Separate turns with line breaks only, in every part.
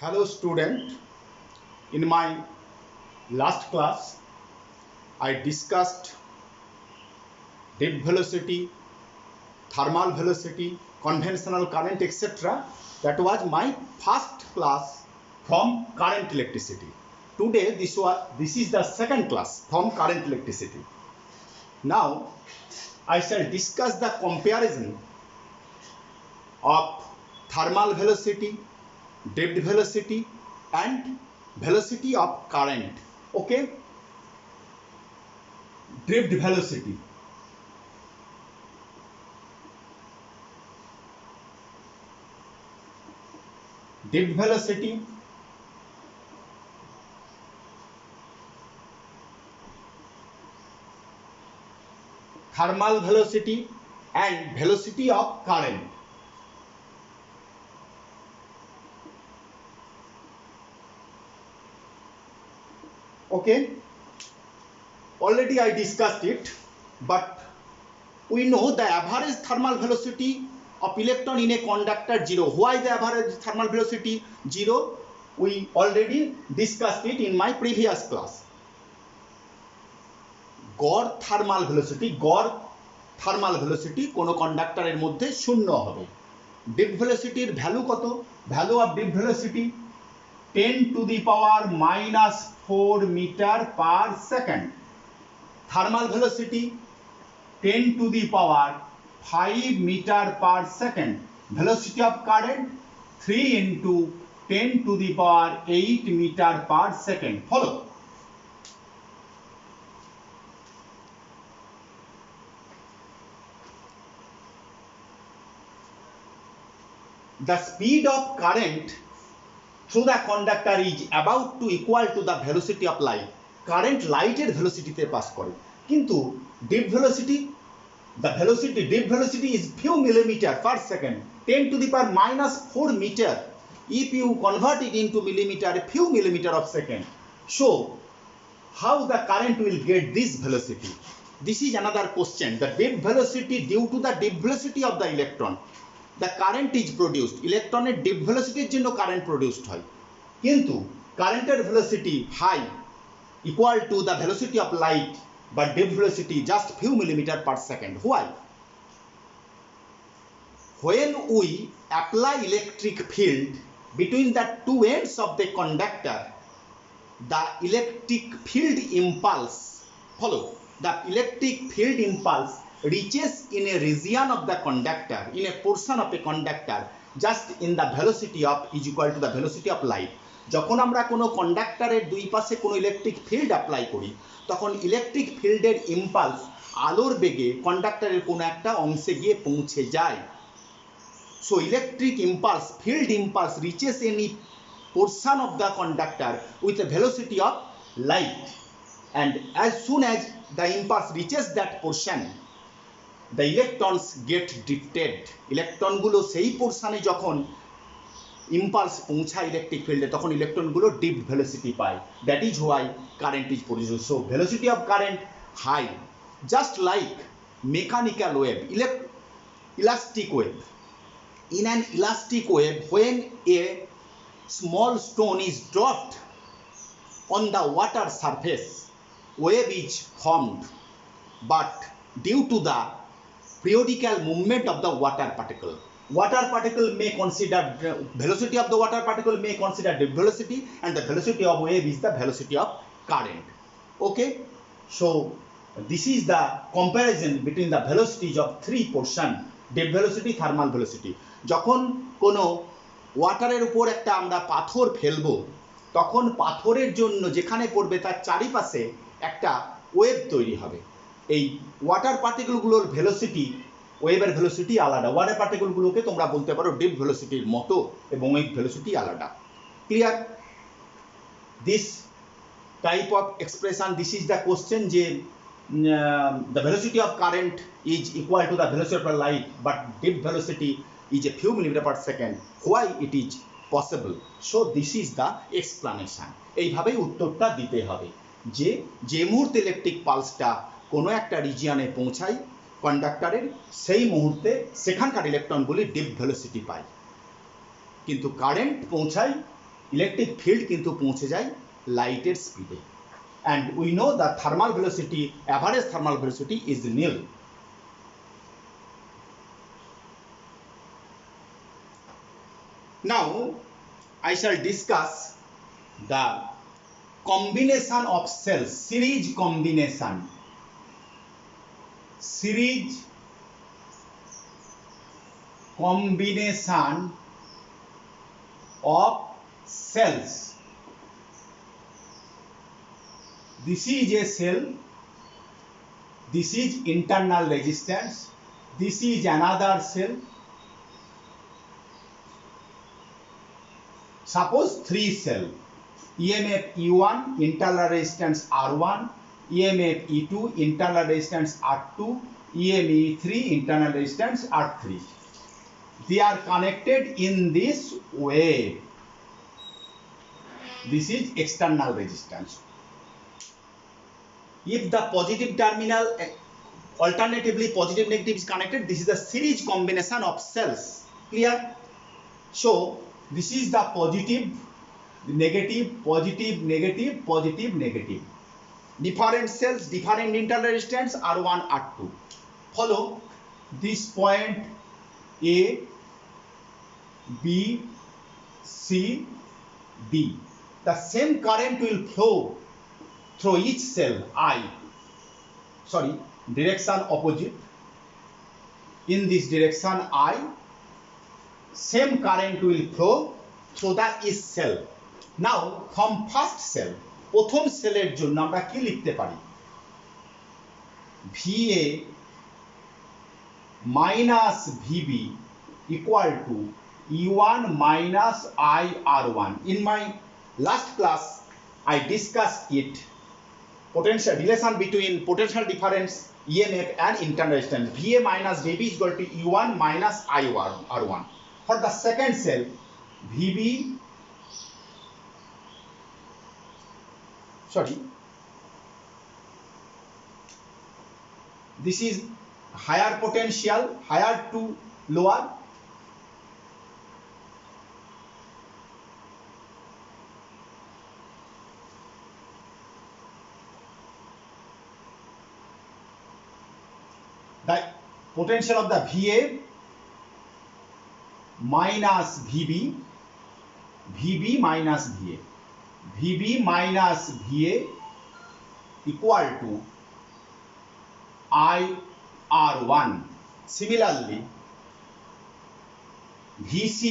Hello student, in my last class I discussed depth velocity, thermal velocity, conventional current etc. That was my first class from current electricity. Today this is the second class from current electricity. Now I shall discuss the comparison of thermal velocity, depth velocity and velocity of current. Okay, depth velocity. Depth velocity thermal velocity and velocity of current. Okay, already I discussed it, but we know the average thermal velocity of electron in a conductor 0. Why the average thermal velocity 0? We already discussed it in my previous class. গড় thermal velocity কোন কন্ডাক্টরের মধ্যে শূন্য হবে। Depth ভেলোসিটির value কত? Value of depth velocity 10⁻⁻⁴ metre per second. Thermal velocity 10⁵ metre per second. Velocity of current 3 × 10⁸ metre per second. Follow. The speed of current through the conductor is about to equal to the velocity of light. Current light এর velocity-তে pass করে, কিন্তু depth velocity, depth velocity is few millimeter per second, 10⁻⁻⁴ meter. If you convert it into millimeter, few millimeter of second. So how the current will get this velocity? This is another question. The depth velocity, due to the depth velocity of the electron, the current is produced. ইলেকট্রনের depth velocity এর জন্য current produced হয়, কিন্তু কারেন্টের velocity high, equal to the velocity of light, but depth velocity just few millimeter per second. Why? When we apply electric field between the two ends of the conductor, the electric field impulse, follow, the electric field impulse reaches in a region of the conductor, in a portion of a conductor, just in the velocity of is equal to the velocity of light. যখন আমরা কোনো কন্ডাক্টরের দুই পাশে কোনো electric field apply করি, তখন electric ফিল্ডের impulse আলোর বেগে কন্ডাক্টরের কোনো একটা অংশে গিয়ে পৌঁছে যায়। So electric impulse, field impulse reaches any portion of the conductor with a velocity of light, and as soon as the impulse reaches that portion, the electrons get drifted. ইলেকট্রনগুলো সেই পোরশনে যখন ইম্পালস পৌঁছায় ইলেকট্রিক ফিল্ডে, তখন ইলেকট্রনগুলো depth velocity পায়। That is why current is produced. So velocity of current high, just like mechanical wave, elastic wave. In an elastic wave, when a small stone is dropped on the water surface, wave is formed, but due to the periodical movement of the water particle may consider velocity of the water particle may consider the velocity, and the velocity of wave is the velocity of current. Okay, so this is the comparison between the velocities of three portion: depth velocity, thermal velocity. যখন কোনো ওয়াটারের উপর একটা আমরা পাথর ফেলবো, তখন পাথরের জন্য যেখানে পড়বে তার চারিপাশে একটা ওয়েভ তৈরি হবে। এই ওয়াটার পার্টিকেলগুলোর ভেলোসিটি, ওয়েভের ভেলোসিটি আলাদা। ওয়াটার পার্টিকেলগুলোকে তোমরা বলতে পারো ডেপথ ভেলোসিটির মতো, এবং ওয়েভ ভেলোসিটি আলাদা। Clear? This type of expression, this is the question, যে the velocity of current is equal to the velocity of light, but depth velocity is a few millimeter per second. Why it is possible? So this is the explanation. এইভাবেই উত্তরটা দিতে হবে, যে যে মুহূর্তে electric পালসটা কোনো একটা রিজিয়নে পৌঁছায় কন্ডাক্টরের, সেই মুহূর্তে সেখানকার ইলেকট্রনগুলি ডেপথ ভেলোসিটি পায়, কিন্তু কারেন্ট পৌঁছায় ইলেকট্রিক ফিল্ড কিন্তু পৌঁছে যায় লাইটের স্পিডে। And we know the thermal velocity, average thermal velocity is nil. Now I shall discuss the combination of cells, series combination. Series combination of cells. This is a cell, this is internal resistance, this is another cell. Suppose 3 cell, EMF E1, internal resistance R1, EMF E2, internal resistance R2, EMF E3, internal resistance R3. They are connected in this way. This is external resistance. If the positive terminal, alternatively positive negative is connected, this is a series combination of cells. Clear? So this is the positive, negative, positive, negative, positive, negative. Different cells, different internal resistance R1, R2. Follow this point A, B, C, D. The same current will flow through each cell direction opposite. In this direction I, same current will flow through the each cell. Now from first cell, প্রথম সেলের জন্য আমরা কি লিখতে পারি? VA minus VB equal to E1 minus IR1. In my last class I discussed it, potential relation between potential difference EMF and internal resistance. VA minus VB is equal to E1 minus IR1. For the second cell, VB, this is higher potential, higher to lower. The potential of the VA minus VB, VB minus VA, VB minus VA equal to IR1. Similarly, VC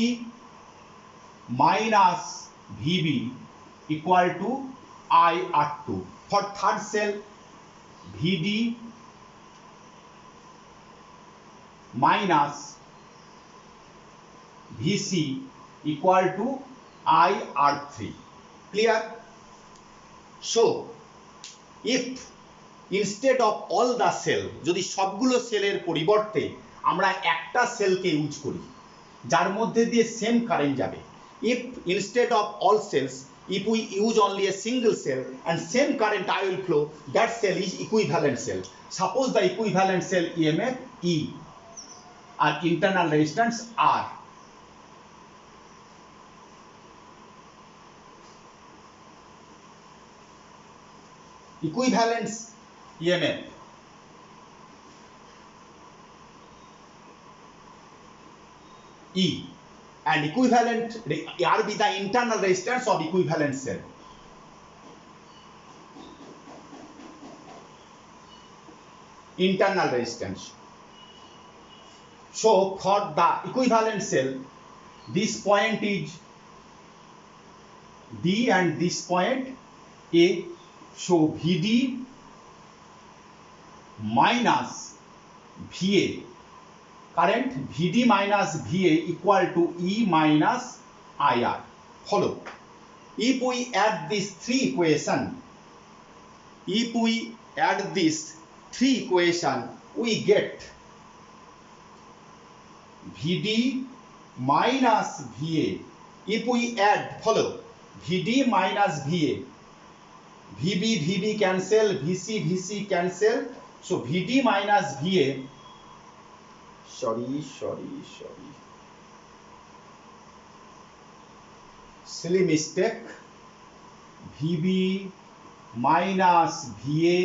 minus VB equal to IR2. For third cell, VD minus VC equal to IR3. Clear? So if instead of all the cell, যদি সবগুলো সেলের পরিবর্তে আমরা একটা সেলকে use করি যার মধ্যে দিয়ে সেম কারেন্ট যাবে, if instead of all cells, if we use only a single cell and same current I will flow, that cell is equivalent cell. Suppose the equivalent cell EMF E and internal resistance R. Equivalence EMF E and equivalent R be the internal resistance of equivalent cell. Internal resistance. So for the equivalent cell, this point is D and this point A. So VD minus VA, current VD minus VA equal to E minus IR. Follow. If we add these three equations, we get VD minus VA. If we add, follow, VD minus VA, VB cancel, VC cancel, so VD minus VA, silly mistake, VB minus VA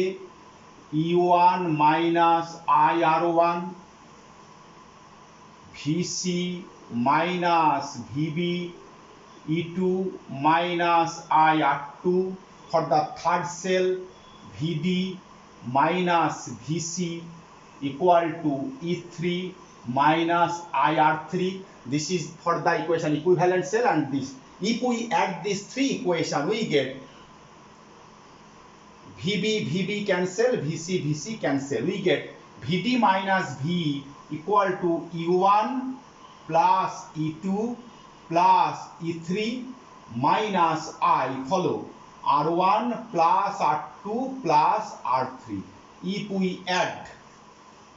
E1 minus IR1 VC minus VB E2 minus IR2 for the third cell VD minus VC equal to E3 minus IR3. This is for the equation equivalent cell, and this if we add these three equation we get VB cancel, VC cancel, we get VD minus VE equal to E1 plus E2 plus E3 minus I follow R1 plus R2 plus R3. If we add,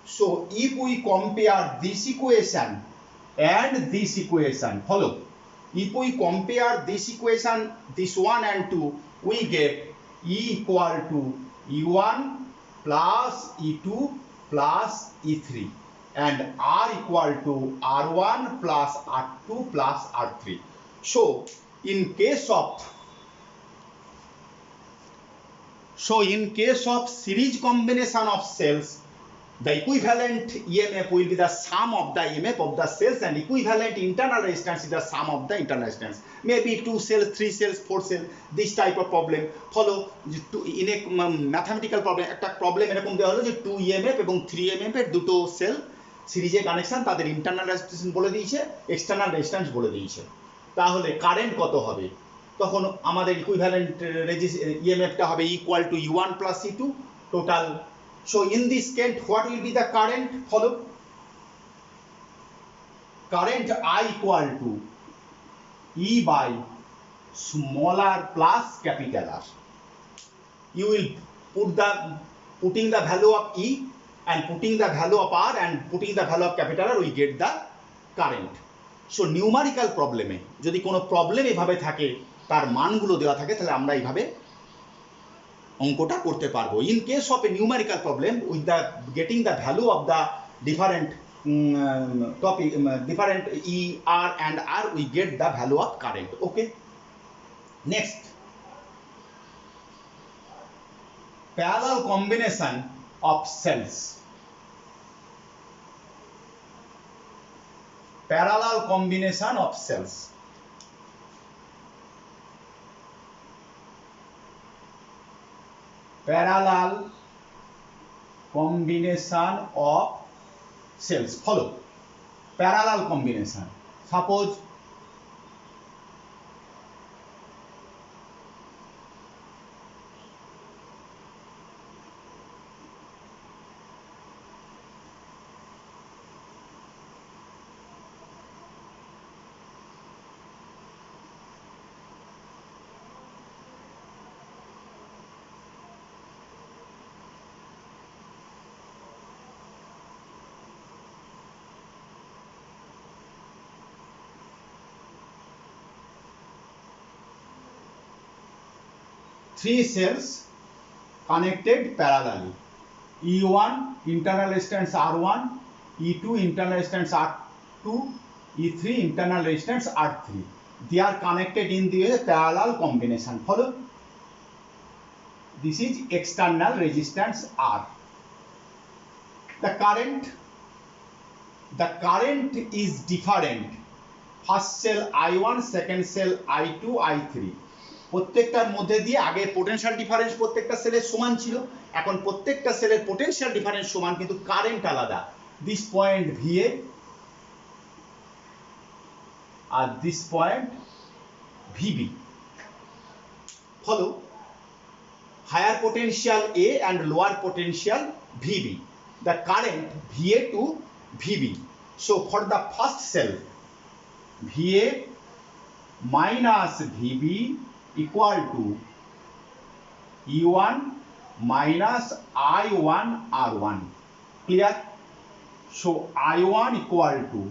so if we compare this equation and this equation, follow, if we compare this equation, this 1 and 2, we get E equal to E1 plus E2 plus E3 and R equal to R1 plus R2 plus R3. So in case of series combination of cells, the equivalent EMF will be the sum of the EMF of the cells, and equivalent internal resistance is the sum of the internal resistance. Maybe 2 cells, 3 cells, 4 cells, this type of problem. Follow in a mathematical problem, একটা problem এরকম দেওয়া হলো যে 2 EMF এবং 3 EMF এর দুটো sell সিরিজে connection, তাদের ইন্টারনাল রেজিস্ট্যান্স বলে দিয়েছে, এক্সটার্নাল রেজিস্ট্যান্স বলে দিয়েছে। তাহলে কারেন্ট কত হবে? তখন আমাদের ইকুইভ্যালেন্ট ইএমএফটা হবে equal to E1 plus E2 total. So in this case, what will be the current? Follow. Current I equal to E by smaller plus capital R. You will putting the value of E and putting the value of R and putting the value of capital R, we get the current. So numerical problem এ যদি কোনো problem এভাবে থাকে, তার মানগুলো দেওয়া থাকে, তাহলে আমরা এইভাবে অঙ্কটা করতে পারবো। In case of A numerical problem with the getting the value of the different topic, different E, R and R, we get the value of current. Okay, next, parallel combination of cells. Parallel combination of cells. Parallel combination of cells. Follow. Parallel combination. Suppose three cells connected parallelly. E1 internal resistance R1, E2 internal resistance R2, E3 internal resistance R3. They are connected in the parallel combination. Follow. This is external resistance R. The current is different. First cell I1, second cell I2, I3. প্রত্যেকটার মধ্যে দিয়ে আগে potential difference প্রত্যেকটা সেলের সমান ছিল, এখন প্রত্যেকটা সেলের পোটেনশিয়াল ডিফারেন্স সমান কিন্তু কারেন্ট আলাদা। দিস পয়েন্ট VA আর this point VB। Follow, higher potential A and lower potential VB. The current VA to VB. So for the first cell, VA minus VB equal to E1 minus I1 R1. Clear? So I1 equal to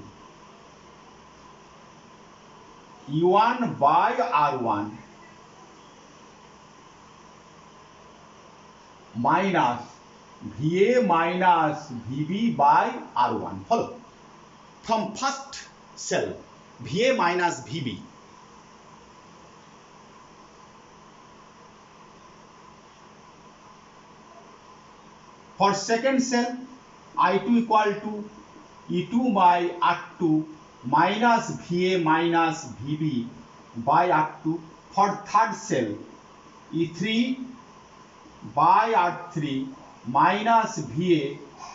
E1 by R1 minus VA minus VB by R1. Follow. From first cell VA minus VB, For second cell, I2 equal to E2 by R2 minus VA minus VB by R2. For third cell, E3 by R3 minus VA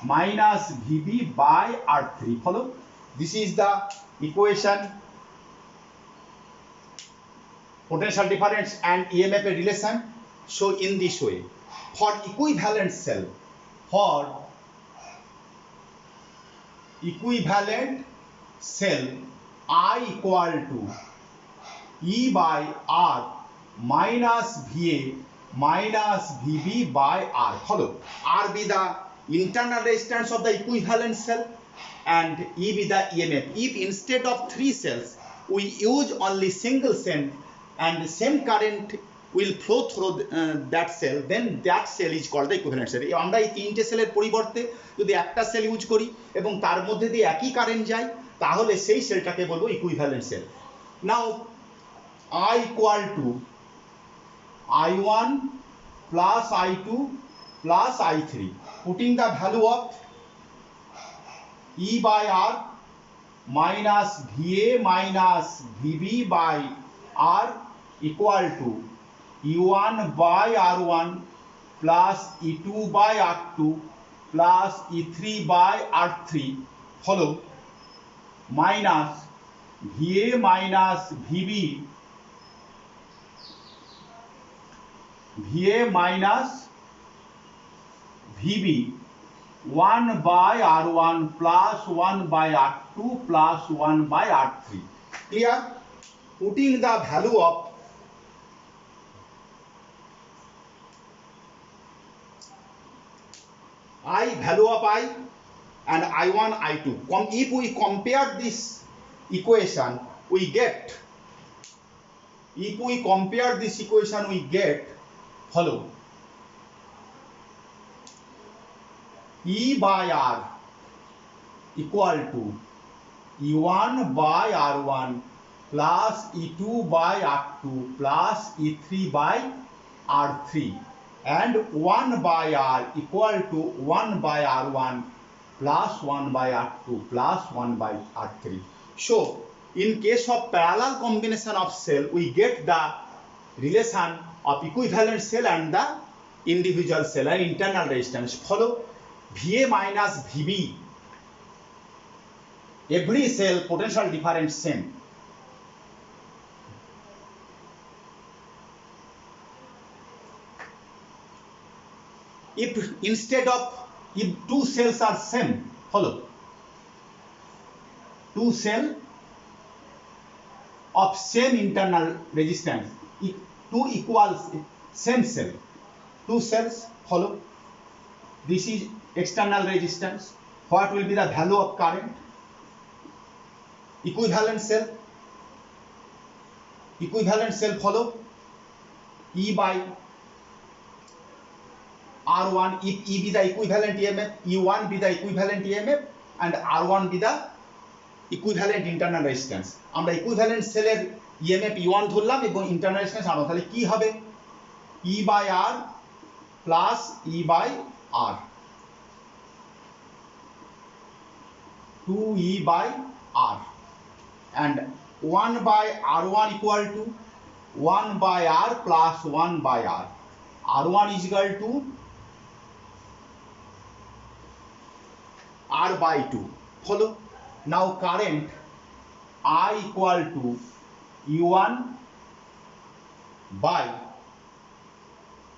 minus VB by R3. Follow? This is the equation, potential difference and EMF relation. So in this way, for equivalent cell, I equal to E by R minus VA minus VB by R. Follow? R be the internal resistance of the equivalent cell and E be the EMF. If instead of 3 cells we use only single cell and the same current will flow through that cell, then that cell is called the equivalent cell. আমরা এই তিনটে সেলের পরিবর্তে যদি একটা sell use করি এবং তার মধ্যে দিয়ে একই কারেন্ট যায়, তাহলে সেই সেলটাকে বলবো equivalent cell. Now I equal to I1 plus I2 plus I3, putting the value of E by R minus VA minus VB by R equal to E1 by R1 plus E2 by R2 plus E3 by R3. Follow? Minus VA minus VB minus VB 1 by R1 plus 1 by R2 plus 1 by R3. Clear? Putting the value of value of I and I1, I2. If we compare this equation, we get, follow, E by R equal to E1 by R1 plus E2 by R2 plus E3 by R3 and 1 by R equal to 1 by R1 plus 1 by R2 plus 1 by R3. So, in case of parallel combination of cell, we get the relation of equivalent cell and the individual cell and internal resistance. Follow? VA minus VB, every cell potential difference same. If instead of, if 2 cells are same, follow, 2 cells of same internal resistance, 2 equals same cell, 2 cells, follow, this is external resistance. What will be the value of current? Equivalent cell, follow, E by R1, if E be the equivalent EMF, E1 be the equivalent EMF and R1 be the equivalent internal resistance. আমরা equivalent সেলের EMF E1 ধরলাম এবং internal resistance R1, তাহলে কি হবে? E by R plus E by R, 2E by R and 1 by R1 equal to 1 by R plus 1 by R. R1 is equal to R by 2. Follow? Now current I equal to E1 by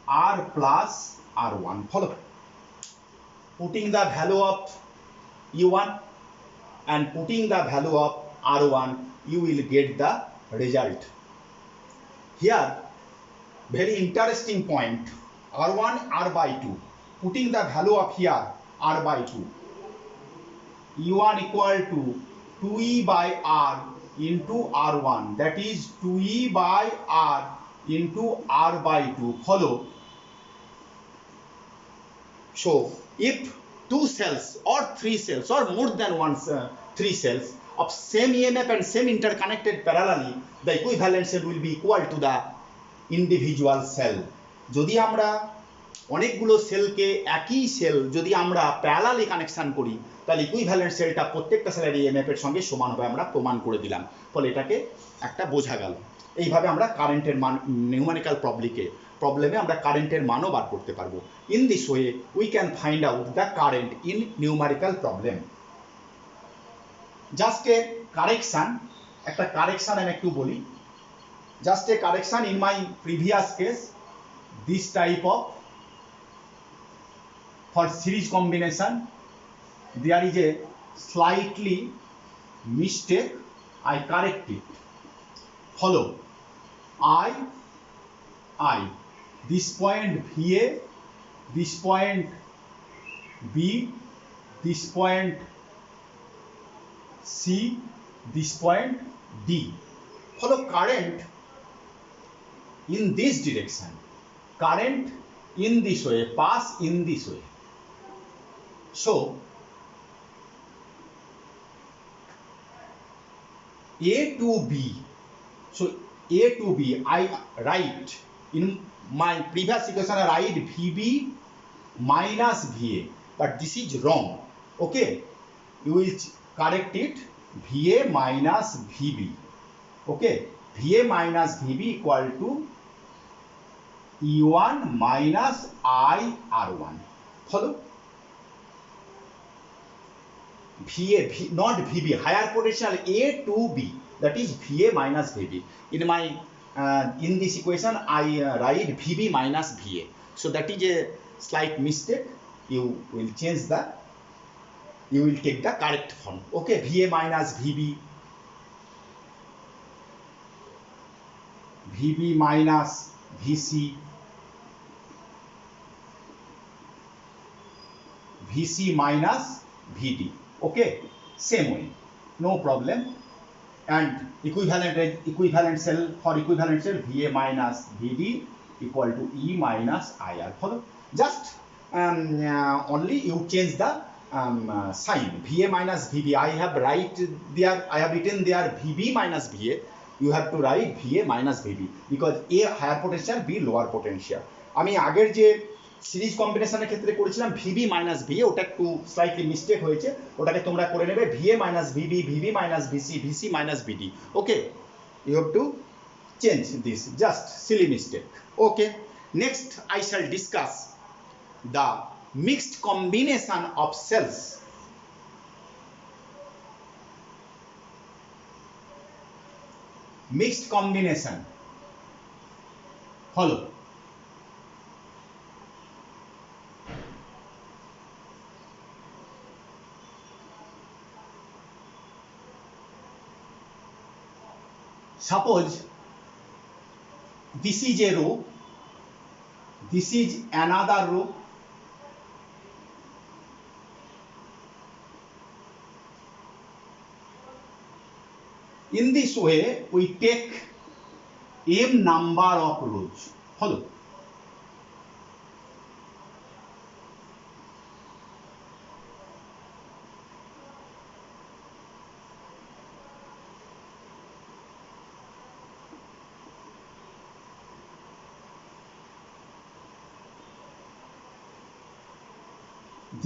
R plus R1. Follow? Putting the value of E1 and putting the value of R1, you will get the result. Here, very interesting point, R1 R by 2. Putting the value of here R by 2. E1 equal to 2E by R into R1, that is 2E by R into R by 2. Follow? So, if 2 cells or 3 cells or more than 3 cells of same EMF and same interconnected parallelly, the equivalent cell will be equal to the individual cell. যদি আমরা অনেকগুলো সেলকে একই sell যদি আমরা parallelly connection করি তাহলে equivalent সেলটা প্রত্যেকটা সেলের ইএমএফ এর সঙ্গে সমান হবে, আমরা প্রমাণ করে দিলাম। ফলে এটাকে একটা বোঝা গেল। এইভাবে আমরা কারেন্টের মান নিউমেরিক্যাল প্রবলেমে আমরা কারেন্টের মানও বার করতে পারবো। In this way we can find out the current in numerical problem. Just a correction, একটা কারেকশন আমি একটু বলি। Just a correction, in my previous case this type of for series combination there is a slightly mistake, I correct it. Follow I this point VA, this point B, this point C, this point D. Follow current in this direction, current in this way, pass in this way. So A to B, so A to B I write in my previous equation, I write VB minus VA, but this is wrong. Okay, you will correct it, VA minus VB. Okay, VA minus VB equal to E1 minus IR1. Follow? VA, not VB, higher potential A to B, that is VA minus VB. In my in this equation I write VB minus VA, so that is a slight mistake. You will change the, you will take the correct form. Okay, VA minus VB, VB minus VC, VC minus VD. Okay, same way, no problem. And equivalent cell, for equivalent cell VA minus VD equal to E minus IR. Follow? Just only you change the sign. VA minus VB, I have written there VB minus VA. You have to write VA minus VB because A higher potential, B lower potential. আমি আগের যে series কম্বিনেশনের ক্ষেত্রে করেছিলাম VB minus VA, ওটা একটু slightly mistake হয়েছে, ওটাকে তোমরা করে নেবে VA minus VB, VB minus VC, VC minus VD. Okay, you have to change this, just silly mistake. Okay, next I shall discuss the mixed combination of cells. Mixed combination. Follow. Suppose this is a row, this is another row, in this way we take m number of rows. Follow?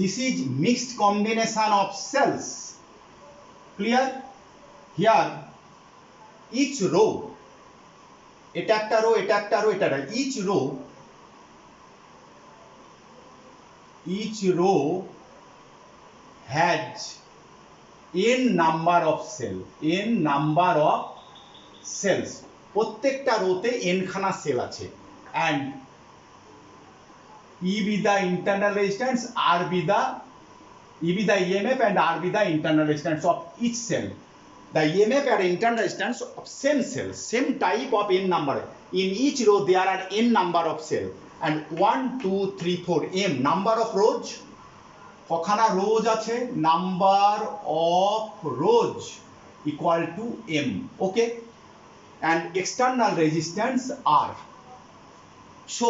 This is mixed combination of cells. Clear? Here each row, এটা একটা rho, এটা একটা rho, এটা each row has n number of cells. প্রত্যেকটা রোতে n খানা sell আছে, and E be the internal resistance, R be the EMF, and R be the internal resistance of each cell. The EMF and internal resistance of same cell, same type of n number. In each row there are n number of cells, and 1, 2, 3, 4 m number of rows. কখানা রোজ আছে, number of rows equal to m. Okay, and external resistance R. So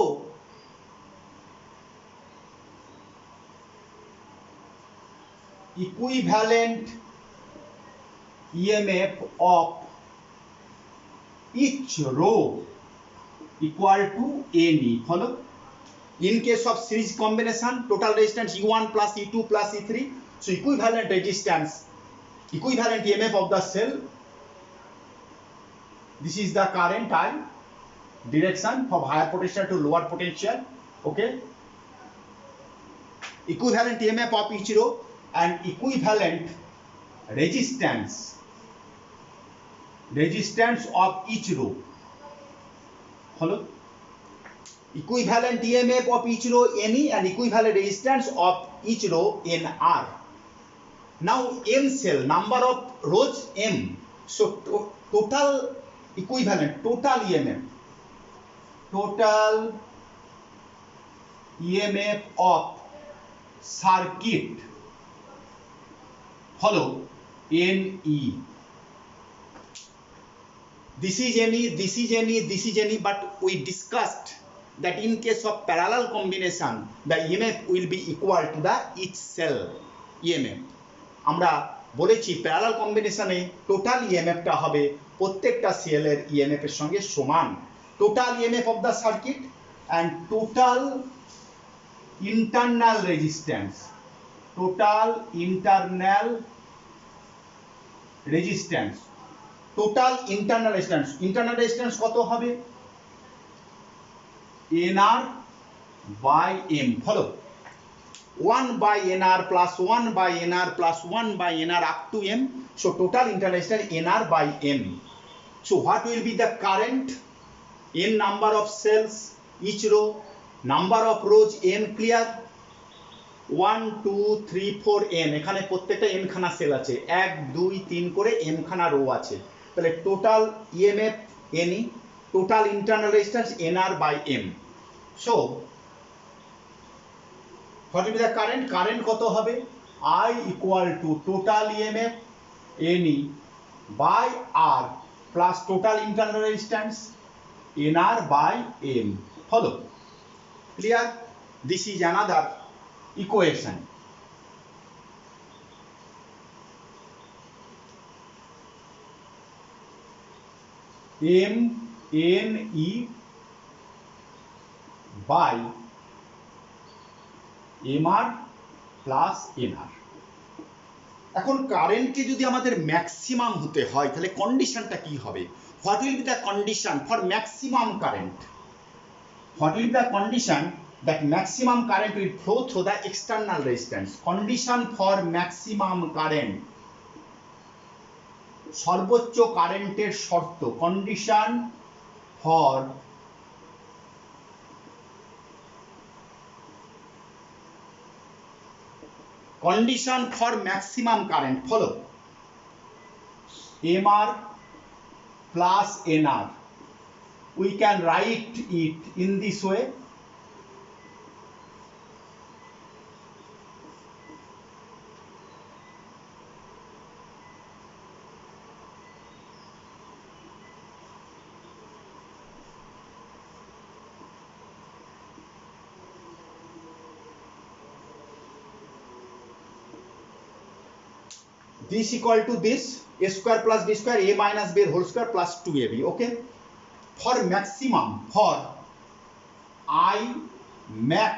equivalent EMF of each row equal to NE. Follow? In case of series combination, total resistance E1 plus E2 plus E3. So equivalent resistance, equivalent EMF of the cell. This is the current I, direction from higher potential to lower potential. Okay. Equivalent EMF of each row and equivalent resistance of each row. Follow? Equivalent EMF of each row NE and equivalent resistance of each row NR. Now M cell, number of rows M. So total equivalent, total EMF of circuit, follow, NE. This is NE, this is NE, this is NE, but we discussed that in case of parallel combination, the EMF will be equal to the each cell EMF. আমরা বলেছি parallel কম্বিনেশনে total ইএমএফটা হবে প্রত্যেকটা সেলের EMF এর সঙ্গে সমান। Total EMF of the circuit and total internal resistance, total internal resistance কত হবে? NR by M. Follow? 1 by NR plus 1 by NR plus 1 by NR up to M. So total internal resistance NR by M. So what will be the current? N number of cells each row, number of rows M. Clear? 1 2 3 4 N. এখানে প্রত্যেকটা M খানা sell আছে, 1 2 3 করে M খানা rho আছে। তাহলে total EMF NE, total internal resistance NR by M. So what will be the current? Current কত হবে? I equal to total EMF NE by R plus total internal resistance NR by M. Follow? Clear? This is another equation. M NE by MR plus NR। এখন কারেন্টকে যদি আমাদের maximum হতে হয় তাহলে কন্ডিশনটা কি হবে? What will be the condition for maximum current? What will be the condition that maximum current will flow through the external resistance? Condition for maximum current, সর্বোচ্চ কারেন্টের শর্ত, condition for maximum current. Follow? MR plus NR. We can write it in this way. This equal to this, a square plus b square, a minus b whole square plus 2ab. Okay? For maximum, for I max,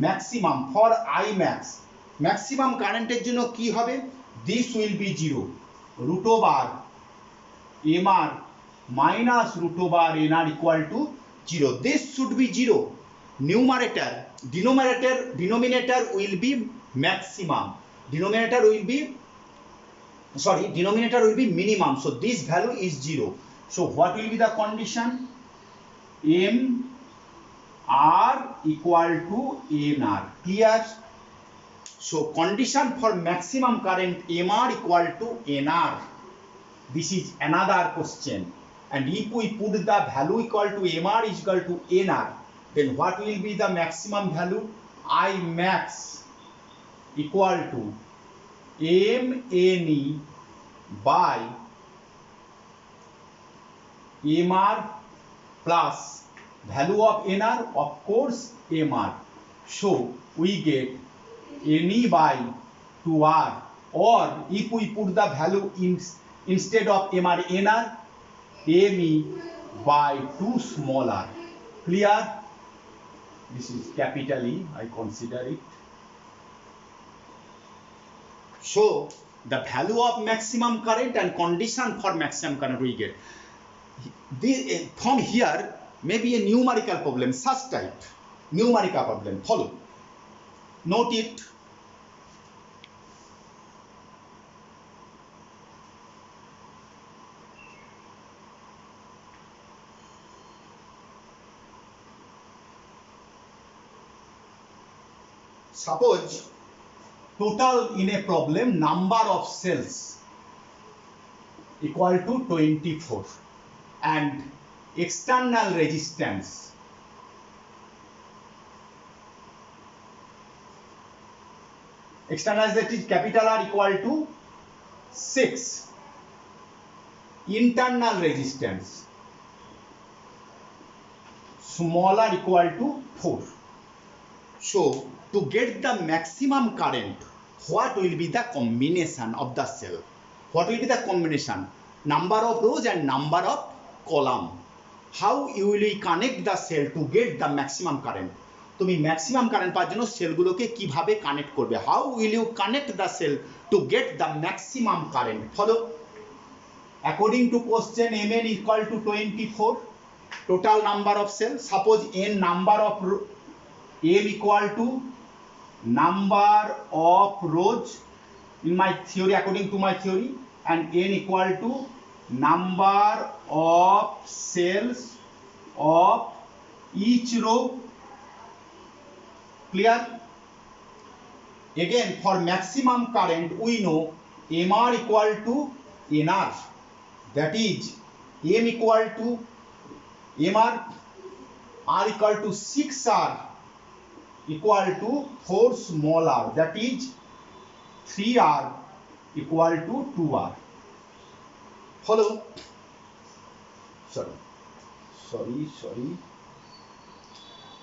maximum current এর জন্য কি হবে? This will be 0, root over MR minus root over NR equal to 0. This should be 0. Denominator will be maximum. Denominator will be minimum. So this value is 0. So what will be the condition? M R equal to NR. Clear? So condition for maximum current MR equal to NR. This is another question. And if we put the value equal to MR is equal to NR, then what will be the maximum value? I max equal to MNE by MR plus value of NR, of course MR. So we get NE by 2R, or if we put the value instead of MR NR, ME by 2 small r. Clear? This is capital E, I consider it. So the value of maximum current and condition for maximum current we get. From here maybe a numerical problem, such type numerical problem. Follow. Note it. Suppose total in a problem number of cells equal to 24 and external resistance that is capital R equal to 6, internal resistance small r equal to 4. So to get the maximum current, what will be the combination of the cell? What will be the combination? Number of rows and number of column. How you will connect the cell to get the maximum current? তুমি maximum current পাওয়ার জন্য সেলগুলোকে কিভাবে connect করবে? How will you connect the cell to get the maximum current? Follow. According to question mn equal to 24, total number of cells. Suppose n number of m equal to number of rows in my theory, according to my theory, and n equal to number of cells of each row. Clear? Again, for maximum current we know mr equal to nr, that is m equal to mr, r equal to 6r equal to 4 small r, that is 3r equal to 2r. Follow? Sorry.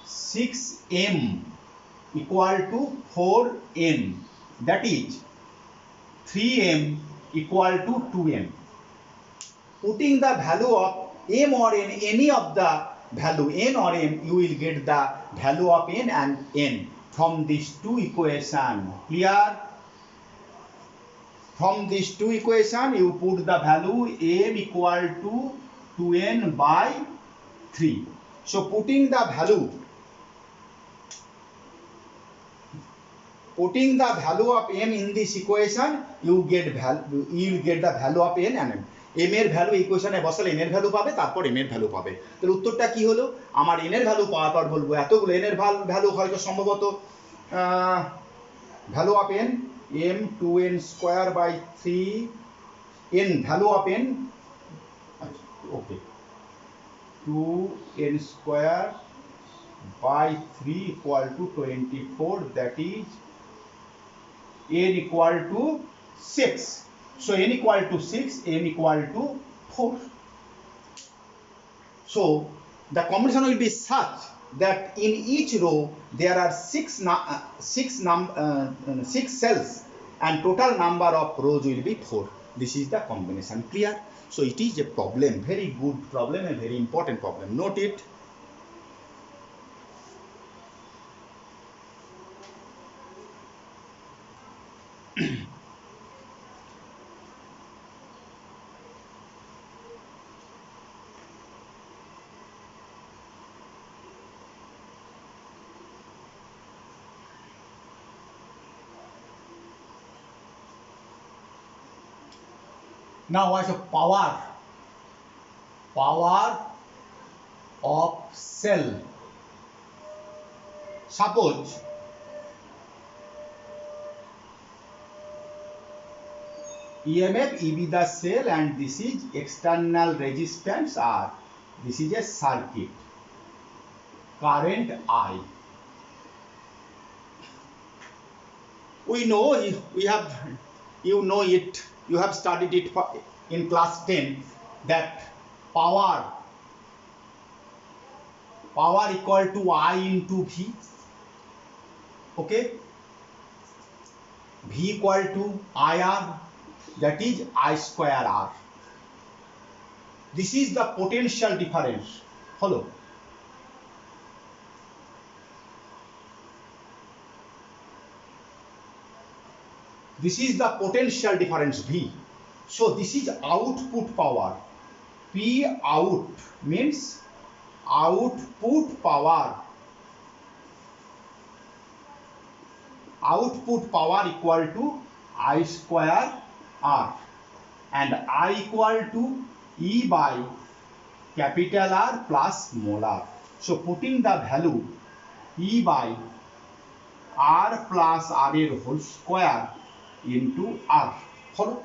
6m equal to 4n, that is 3m equal to 2n. Putting the value of m or n, any of the value n or m, you will get the value of n and n from these two equations. Clear? From these two equations you put the value m equal to 2n by 3. So putting the value of m in this equation, you will get the value of n and m. m এর value ইকুয়েশনে বসালে n এর value পাবে, তারপর m এর value পাবে। তাহলে উত্তরটা কি হলো? আমার n এর ভ্যালু পাওয়ার পর বলবো এতগুলো n এর ভ্যালু হয়তো সম্ভবত value of n m 2n square by 3 n value of n, okay, 2n square by 3 equal to 24, that is n equal to 6. So n equal to 6, m equal to 4. So the combination will be such that in each row there are 6 cells and total number of rows will be 4. This is the combination. Clear? So it is a problem, very good problem, a very important problem. Note it. Now as a power of cell. Suppose EMF EB the cell and this is external resistance R. This is a circuit. Current I. We know, you know it. You have studied it in class 10 that power equal to I into V. Okay? V equal to IR, that is I square R. This is the potential difference. Follow? This is the potential difference V. So this is output power. P out means output power. Output power equal to I square R, and I equal to E by capital R plus molar. So putting the value E by R plus R whole square into R. Follow?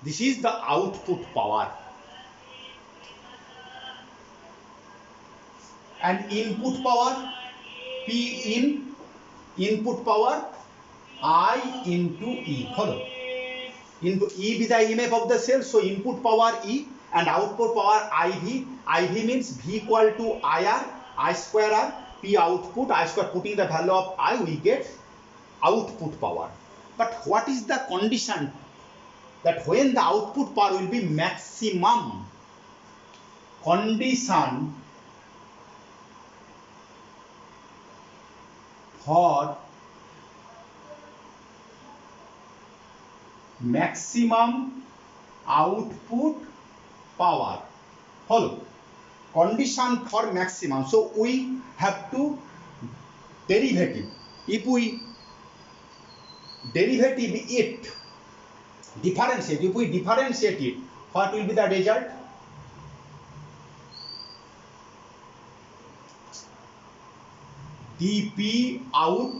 This is the output power. And input power, P in, input power I into E. Follow? Into E be the EMF of the cell, so input power E and output power IV. IV means V equal to IR, I square R, P output, I square, putting the value of I, we get output power. But what is the condition that when the output power will be maximum? Condition for maximum output power. Follow? Condition for maximum. So we have to derivative. If we derivative it, differentiate, if we differentiate it, what will be the result? dP out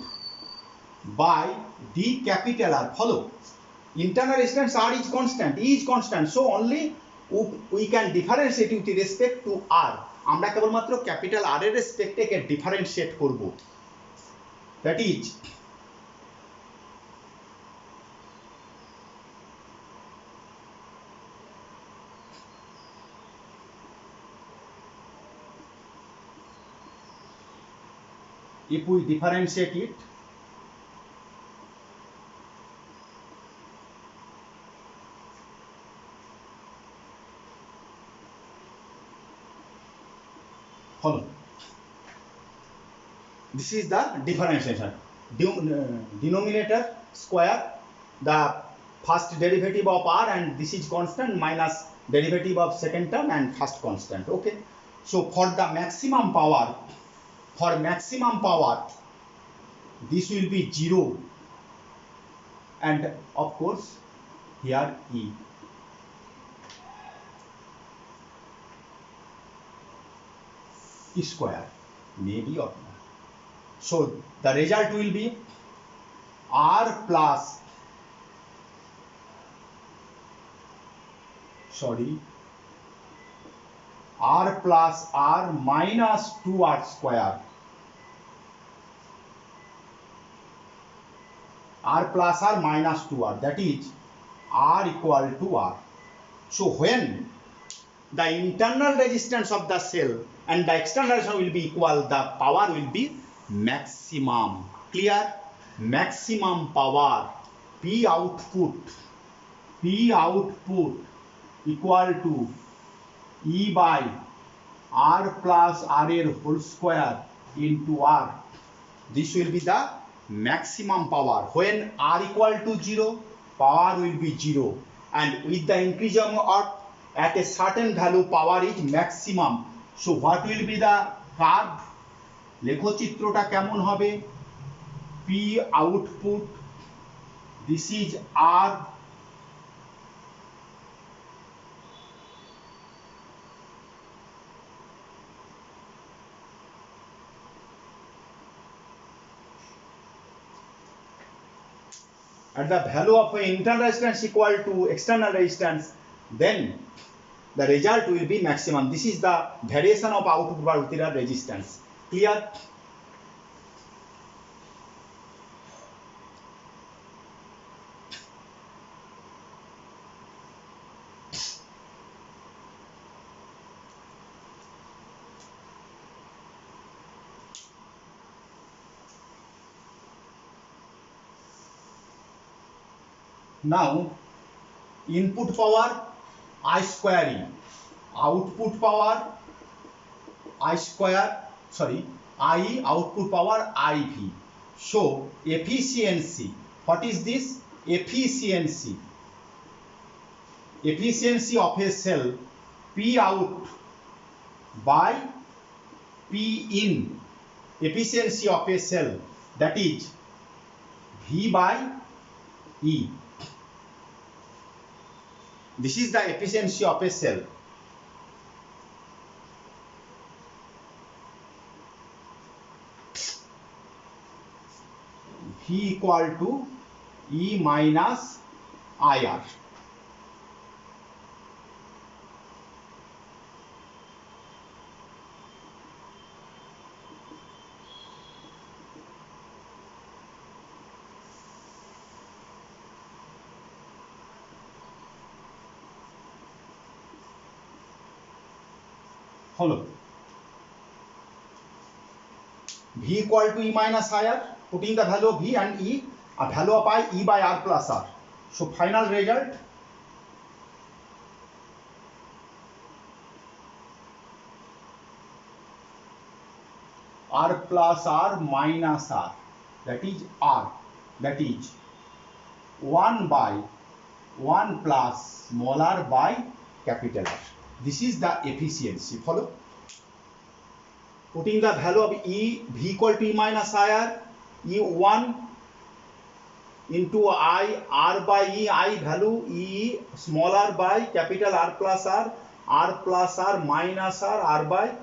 by d capital R. Follow? Internal resistance R is constant, E is constant, so only we can differentiate with respect to R. আমরা কেবলমাত্র capital R এর রেসপেক্টে একে differentiate করব। That is if we differentiate it, follow? This is the differentiation. Denominator square the first derivative of R, and this is constant, minus derivative of second term and first constant. Okay, so for the maximum power, this will be 0, and of course here E square, maybe or not. So the result will be R plus, R plus R minus 2R square. R plus R minus 2R, that is R equal to R. So when the internal resistance of the cell and the external resistance will be equal, the power will be maximum. Clear? Maximum power, P output equal to E by R plus R whole square into R. This will be the maximum power. When R equal to 0, power will be 0, and with the increase of R at a certain value, power is maximum. So what will be the curve? লেখচিত্রটা কেমন হবে? P output, this is R, at the value of internal resistance equal to external resistance, then the result will be maximum. This is the variation of output power with the resistance. Clear? Now input power I square E, output power I square, IE, output power IV. So efficiency What is this? Efficiency. Efficiency of a cell P out by P in. Efficiency of a cell, that is V by E. This is the efficiency of a cell. V equal to E minus IR. Follow. V equal to E minus IR, putting the value of V and E, a value of I, E by R plus R. So final result, R plus R minus R, that is R, that is 1 by 1 plus small r by capital R. This is the efficiency. Follow. Putting the value of E, V equal to E minus IR, E1 into I, R by E, I value E small r by capital R plus R minus R by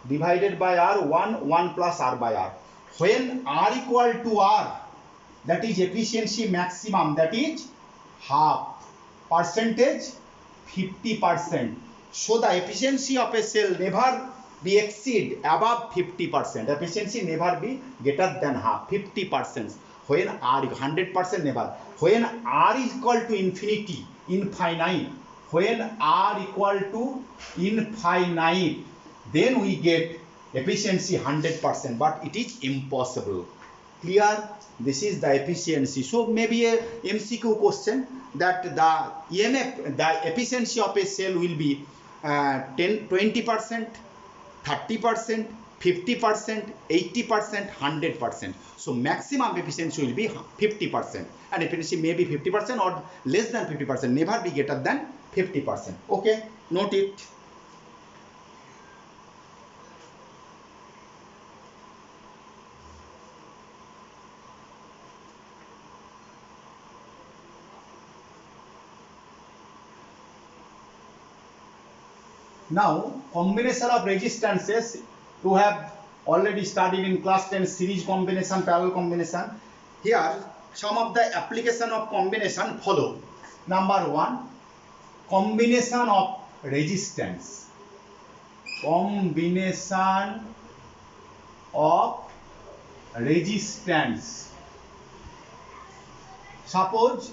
divided by R, 1 plus R by R. When R equal to R, that is efficiency maximum, that is half, percentage 50%. So the efficiency of a cell never be exceed above 50%. Efficiency never be greater than half, 50%. When R 100% never. When R is equal to infinity, infinite. When R equal to infinite, then we get efficiency 100%. But it is impossible. Clear? This is the efficiency. So maybe a MCQ question that the EMF, the efficiency of a cell will be 20%, 30%, 50%, 80%, 100%. So maximum efficiency will be 50%, and efficiency may be 50% or less than 50%, never be greater than 50%. Okay, note it. Now, combination of resistances you have already studied in class 10, series combination, parallel combination. Here, some of the application of combination follow. Number 1, combination of resistance. Combination of resistance. Suppose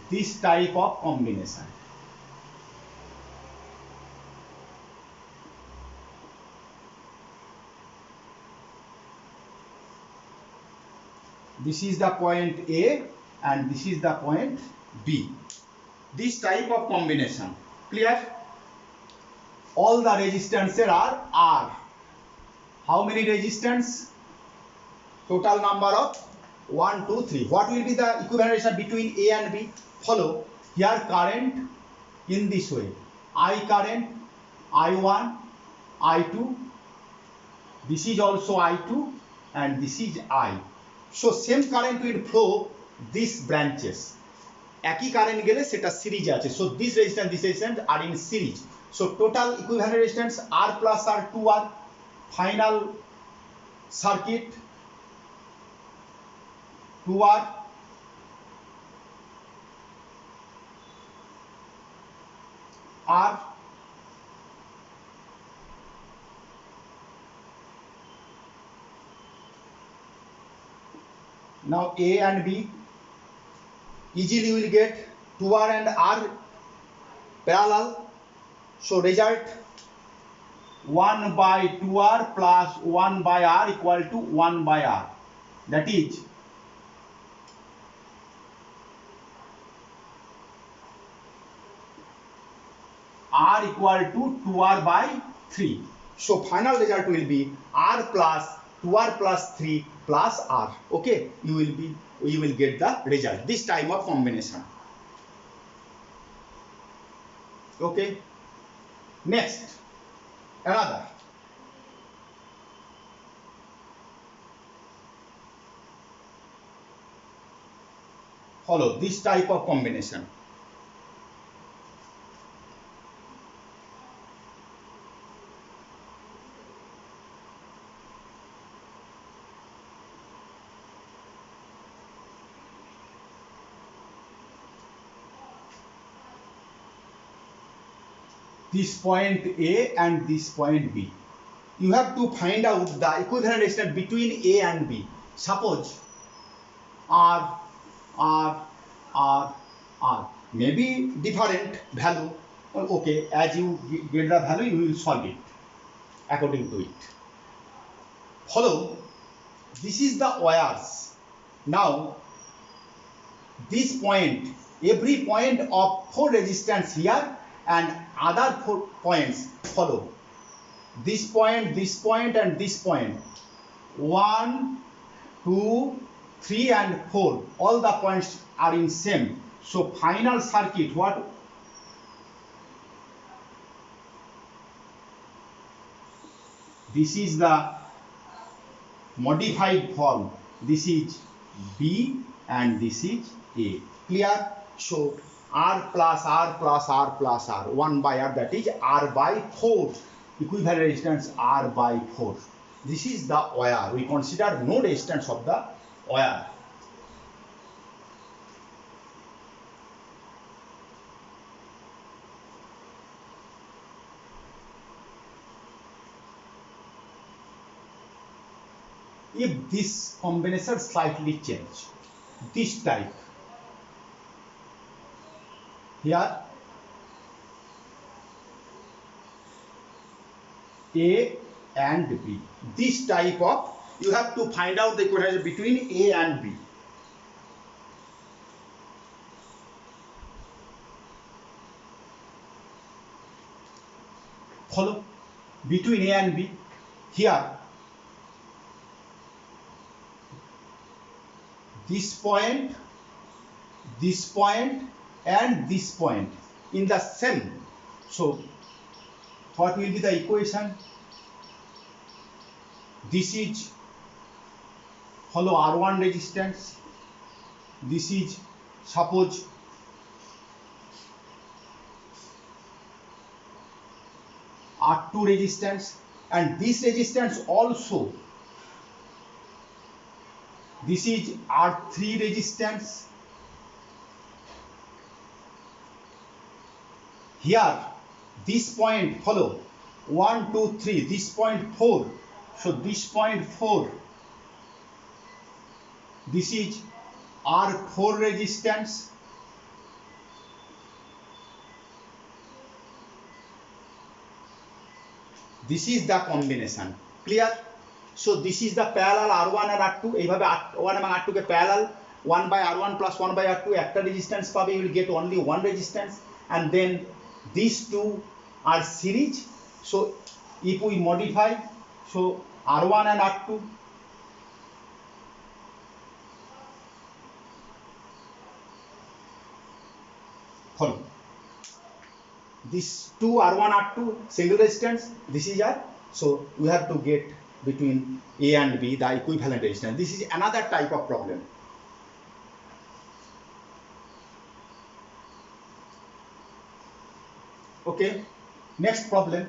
this type of combination. This is the point A and this is the point B. This type of combination. Clear? All the resistances are R. How many resistance? Total number of 1, 2, 3. What will be the equivalent resistance between A and B? Follow. Here current in this way. I current, I1, I2. This is also I2 and this is I. So same current will flow these branches. Eki current gele seta series ache. So this resistance are in series. So total equivalent resistance R plus R 2R. Final circuit 2R. R. Now A and B, easily we will get 2R and R parallel. So result 1 by 2R plus 1 by R equal to 1 by R. That is R equal to 2R by 3. So final result will be R plus 2r plus 3 plus r. Okay, you will get the result. This type of combination. Okay. Next, another. Follow this type of combination. This point A and this point B. You have to find out the equivalent resistance between A and B. Suppose R, R, R, R. Maybe different value. Okay, as you get the value, you will solve it according to it. Follow. This is the wires. Now, this point, every point of 4 resistance here and other 4 points follow. This point, and this point. 1, 2, 3 and 4. All the points are in same. So final circuit, what? This is the modified form. This is B and this is A. Clear? So R plus R plus R plus R. 1 by R, that is R by 4. Equivalent resistance R by 4. This is the wire. We consider no resistance of the wire. If this combination slightly change, this type, here A and B, this type of, you have to find out the equivalence between A and B. Follow, between A and B. Here this point and this point in the same. So what will be the equation? This is, follow, R1 resistance. This is, suppose, R2 resistance, and this resistance also, this is R3 resistance. Here this point, follow, 1, 2, 3, this point 4. So this point 4, this is R4 resistance. This is the combination. Clear? So this is the parallel R1 and R2. এইভাবে R1 এবং R2 K parallel, 1 by R1 plus 1 by R2 একটা resistance পাবে, you will get only one resistance, and then these two are series. So if we modify, so R1 and R2, follow. These two R1 R2 single resistance, this is R. So we have to get between A and B the equivalent resistance. This is another type of problem. Okay, next problem.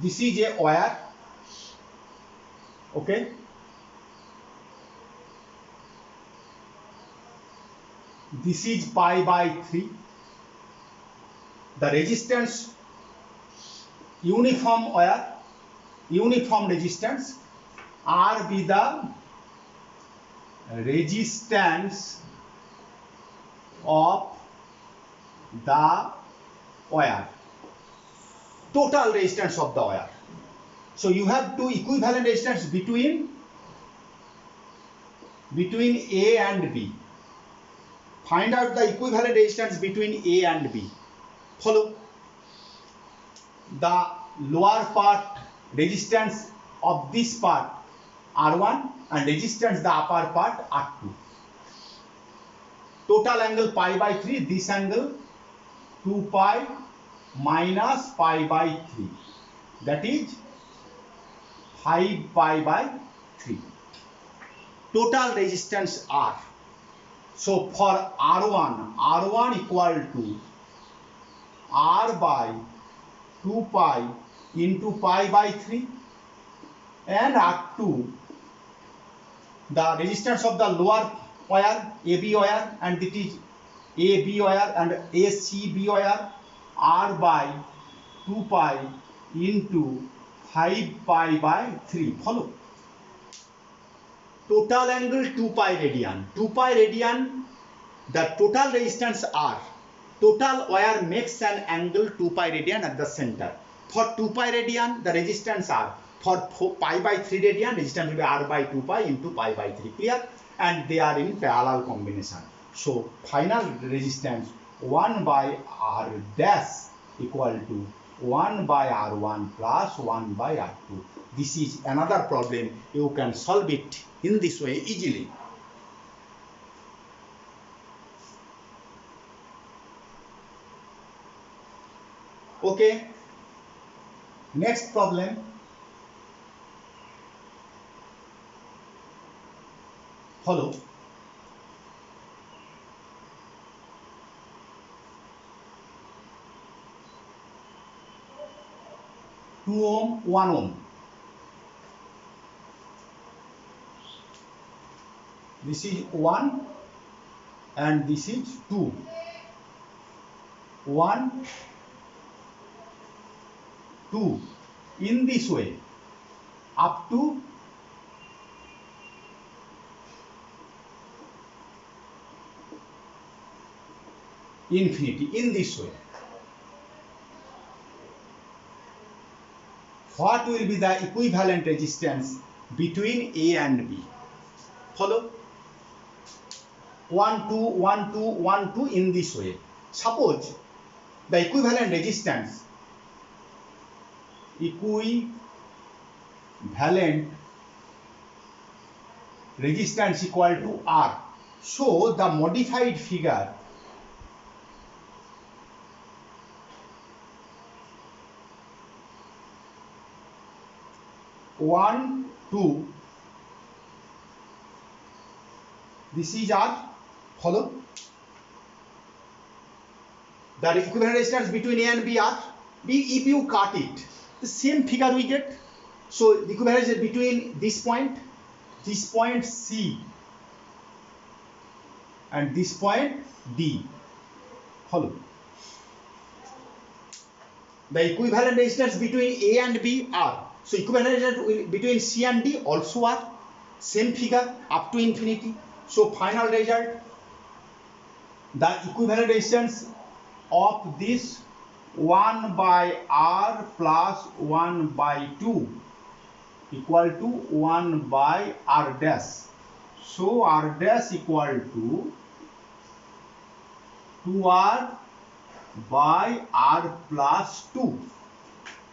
This is a wire. Okay, this is pi by 3. The resistance, uniform wire, uniform resistance. R be the resistance of the wire, total resistance of the wire. So you have two equivalent resistance between A and B. Find out the equivalent resistance between A and B. Follow. The lower part resistance of this part R1 and resistance the upper part R2. Total angle pi by 3, this angle 2 pi minus pi by 3, that is 5 pi by 3. Total resistance R. So for R1 equal to R by 2 pi into pi by 3, and R2 the resistance of the lower wire AB wire, and it is AB wire and ACB wire, R by 2 pi into 5 pi by 3. Follow. Total angle 2 pi radian. 2 pi radian, the total resistance R. Total wire makes an angle 2 pi radian at the center. For 2 pi radian, the resistance R. For pi by 3 radian, resistance will be R by 2 pi into pi by 3. Clear? And they are in parallel combination. So final resistance 1 by R dash equal to 1 by R1 plus 1 by R2. This is another problem. You can solve it in this way easily. Okay. Next problem. Follow. Two ohm, 1 ohm. This is 1 and this is 2. 1, 2 in this way up to infinity in this way. What will be the equivalent resistance between A and B? Follow. 1, 2, 1, 2, 1, 2 in this way. Suppose the equivalent resistance equal to R. So the modified figure one, 2, this is R. Follow. The equivalent resistance between A and B are B. If you cut it, the same figure we get. So the equivalent resistance between this point C, and this point D. Follow. The equivalent resistance between A and B are. So equivalent resistance between C and D also are. Same figure up to infinity. So final result, the equivalent resistance of this 1 by R plus 1 by 2 equal to 1 by R dash. So R dash equal to 2R by R plus 2.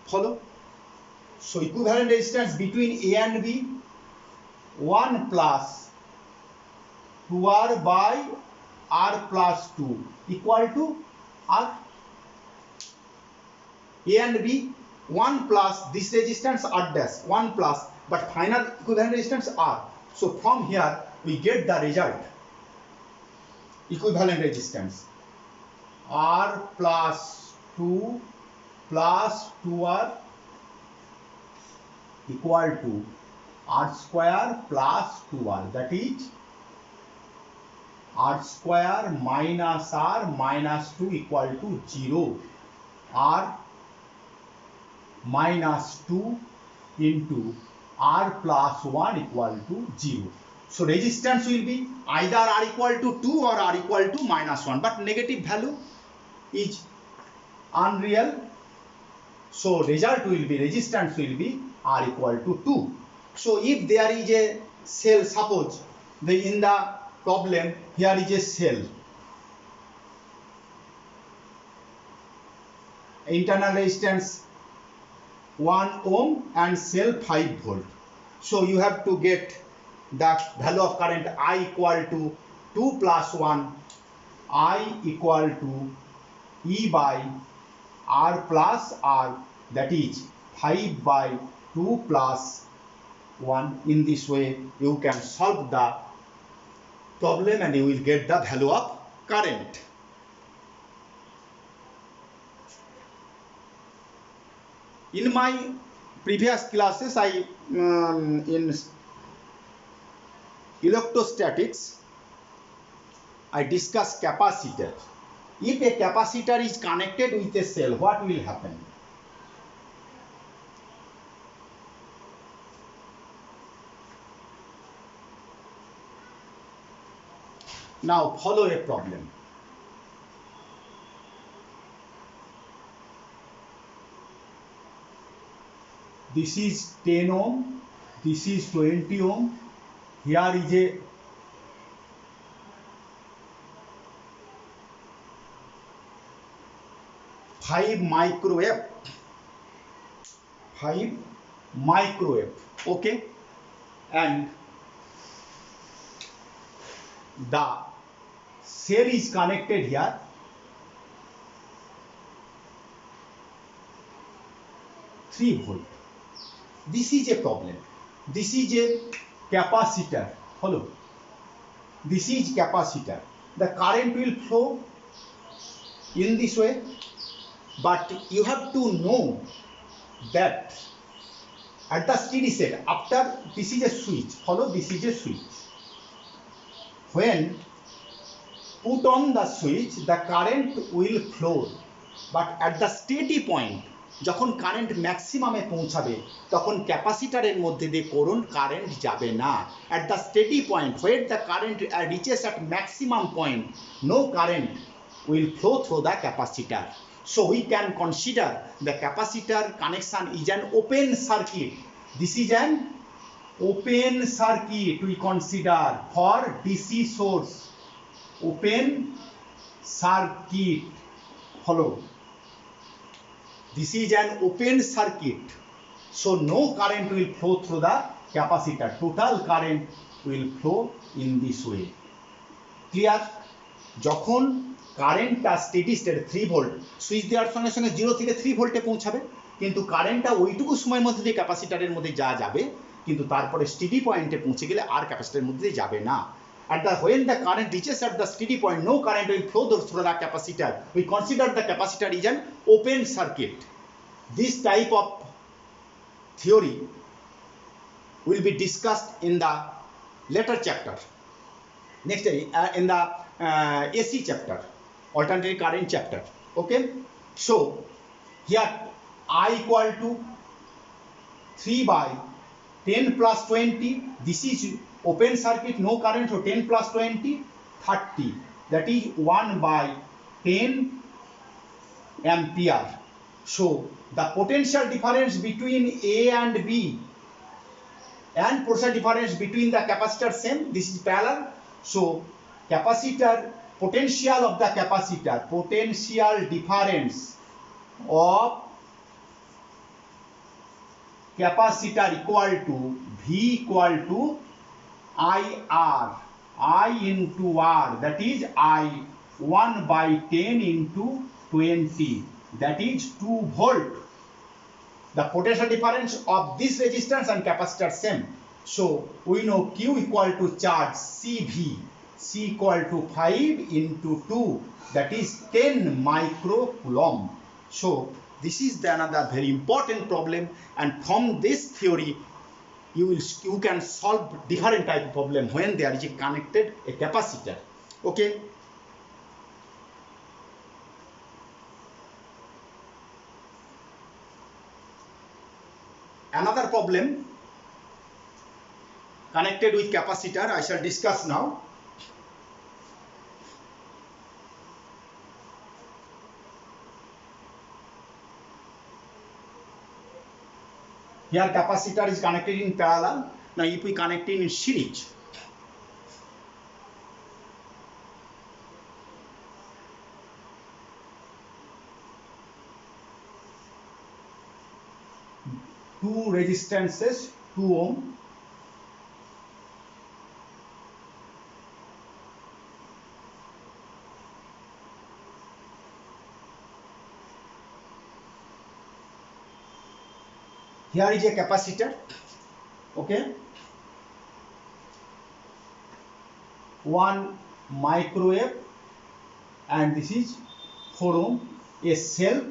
Follow. So equivalent resistance between A and B 1 plus 2R by R plus 2 equal to R. A and B 1 plus this resistance R dash 1 plus, but final equivalent resistance R. So from here we get the result, equivalent resistance R plus 2 plus 2R equal to R square plus 2R, that is R square minus R minus 2 equal to 0. R minus 2 into R plus 1 equal to 0. So resistance will be either R equal to 2 or R equal to minus 1, but negative value is unreal. So result will be, resistance will be R equal to 2. So if there is a cell, suppose in the problem here is a cell internal resistance 1 ohm and cell 5 volt. So you have to get the value of current I equal to 2 plus 1, I equal to E by R plus R, that is 5 by 2 plus 1. In this way you can solve the problem and you will get the value of current. In my previous classes, in electrostatics, I discussed capacitor. If a capacitor is connected with a cell, what will happen? Now follow a problem. This is 10 ohm, this is 20 ohm, here is a 5 microwave, okay, and the cell is connected here. Three volt. This is a problem. This is a capacitor. Follow. This is capacitor. The current will flow in this way, but you have to know that at the steady state, after this is a switch. Follow. This is a switch. When put on the switch, the current will flow, but at the steady point, যখন current ম্যাক্সিমামে পৌঁছাবে তখন ক্যাপাসিটরের মধ্যে দিয়ে current যাবে না। at the steady point where the current reaches at maximum point, no current will flow through the capacitor. So we can consider the capacitor connection is an open circuit. This is an open circuit we consider for DC source. Open circuit. Follow. This is an open circuit, so no current will flow through the capacitor. Total current will flow in this way. Clear? যখন কারেন্টটা steady state 3 volt switch দেওয়ার সঙ্গে সঙ্গে 0 থেকে 3 ভোল্টে পৌঁছাবে, কিন্তু কারেন্টটা ওইটুকু সময়ের মধ্যে দিয়ে ক্যাপাসিটরের মধ্যে যাবে, কিন্তু তারপরে স্টেডি পয়েন্টে পৌঁছে গেলে আর ক্যাপাসিটরের মধ্যে যাবে না। When the current reaches at the steady point, no current will flow through the capacitor. We consider the capacitor is an open circuit. This type of theory will be discussed in the later chapter. Next, in the AC chapter, alternating current chapter. Okay. So here I equal to 3 by 10 plus 20. This is open circuit, no current, so 10 plus 20, 30. That is 1 by 10 ampere. So the potential difference between A and B and potential difference between the capacitor same. This is parallel. So capacitor, potential of the capacitor, potential difference of capacitor equal to V equal to IR, I into R, that is I 1 by 10 into 20, that is 2 volt. The potential difference of this resistance and capacitor same. So we know Q equal to charge CV, C equal to 5 into 2, that is 10 microcoulomb. So this is another very important problem, and from this theory you can solve different type of problem when there is a connected a capacitor. Okay. Another problem connected with capacitor I shall discuss now. Here capacitor is connected in parallel. Now if we connect it in series, two resistances, 2 ohm. Here is a capacitor, okay, 1 microwave, and this is 4 ohm, a cell.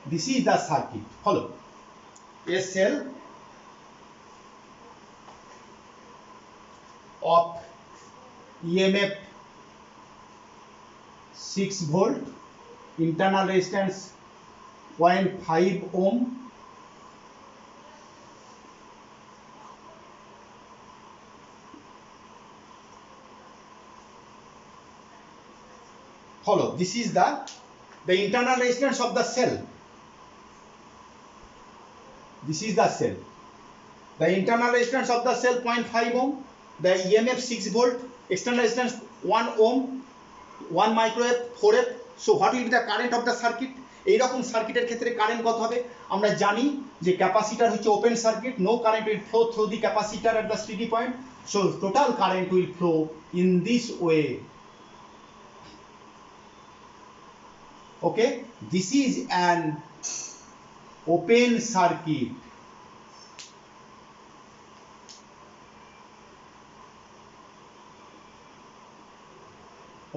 This is the circuit. Follow. A cell of EMF 6 volt, internal resistance 0.5 ohm, follow. This is the internal resistance of the cell. This is the cell. The internal resistance of the cell 0.5 ohm, the EMF 6 volt, external resistance 1 ohm, 1 microamp, 4 amp. So what will be the current of the circuit? এইরকম সার্কিটের ক্ষেত্রে current কত হবে? আমরা জানি যে capacitor হচ্ছে open circuit, no current will flow through the capacitor at the steady point. So total current will flow in this way. Okay, this is an open circuit.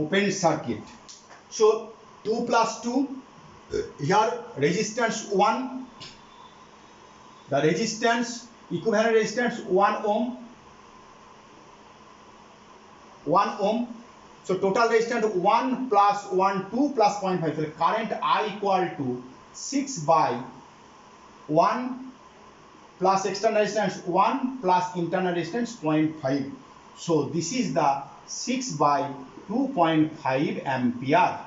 Open circuit. So 2 plus 2, here resistance 1, the resistance, equivalent resistance 1 ohm, 1 ohm. So total resistance 1 plus 1, 2 plus 0.5. So current I equal to 6 by 1 plus external resistance 1 plus internal resistance 0.5. So this is the 6 by 2.5 ampere.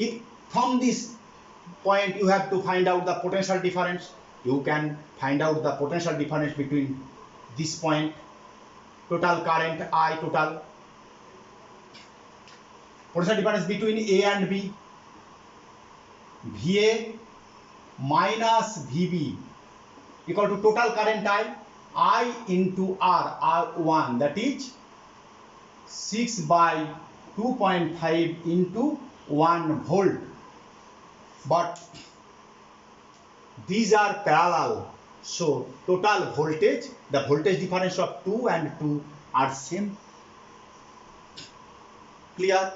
If from this point you have to find out the potential difference, you can find out the potential difference between this point, total current I total, potential difference between A and B, VA minus VB equal to total current I into R1, that is 6 by 2.5 into 1 volt. But these are parallel, so total voltage, the voltage difference of 2 and 2 are same. Clear?